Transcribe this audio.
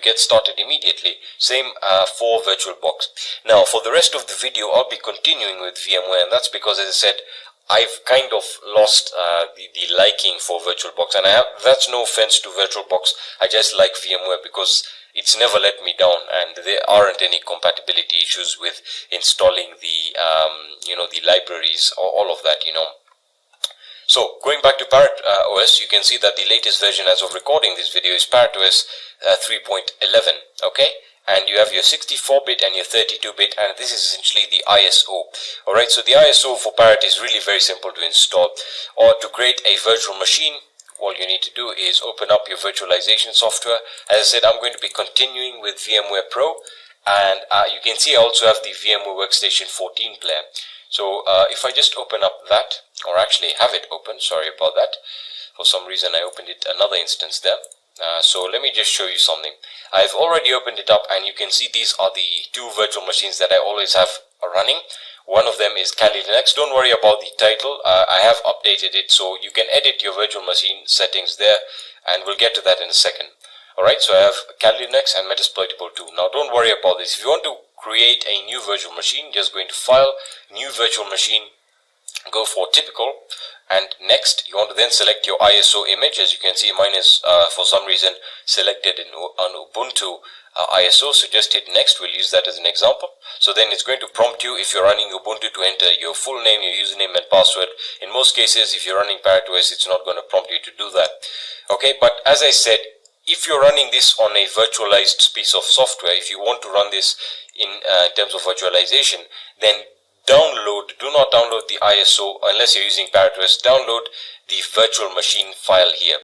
get started immediately. Same for VirtualBox. Now for the rest of the video, I'll be continuing with VMware, and that's because, as I said, I've kind of lost the liking for VirtualBox, and that's no offense to VirtualBox. I just like VMware because it's never let me down, and there aren't any compatibility issues with installing the the libraries or all of that. So going back to Parrot OS, you can see that the latest version as of recording this video is Parrot OS 3.11. Okay, and you have your 64-bit and your 32-bit, and this is essentially the ISO. Alright, so the ISO for Parrot is really very simple to install. Or to create a virtual machine, all you need to do is open up your virtualization software. As I said, I'm going to be continuing with VMware Pro, and you can see I also have the VMware Workstation 14 player. So if I just open up that, or actually have it open, sorry about that, for some reason I opened it another instance there. So let me just show you something. I've already opened it up, and you can see these are the two virtual machines that I always have running. One of them is Kali Linux. Don't worry about the title, I have updated it, so you can edit your virtual machine settings there, and we'll get to that in a second. Alright, so I have Kali Linux and Metasploitable 2. Now don't worry about this. If you want to create a new virtual machine, just go into File, New Virtual Machine, go for Typical, and next you want to then select your ISO image. As you can see, mine is for some reason selected on Ubuntu ISO, so just hit next. We'll use that as an example. So then it's going to prompt you, if you're running Ubuntu, to enter your full name, your username and password. In most cases, if you're running Parrot OS, it's not going to prompt you to do that. Okay, but as I said, if you're running this on a virtualized piece of software, if you want to run this in terms of virtualization, then do not download the ISO unless you're using Parrot OS. Download the virtual machine file here.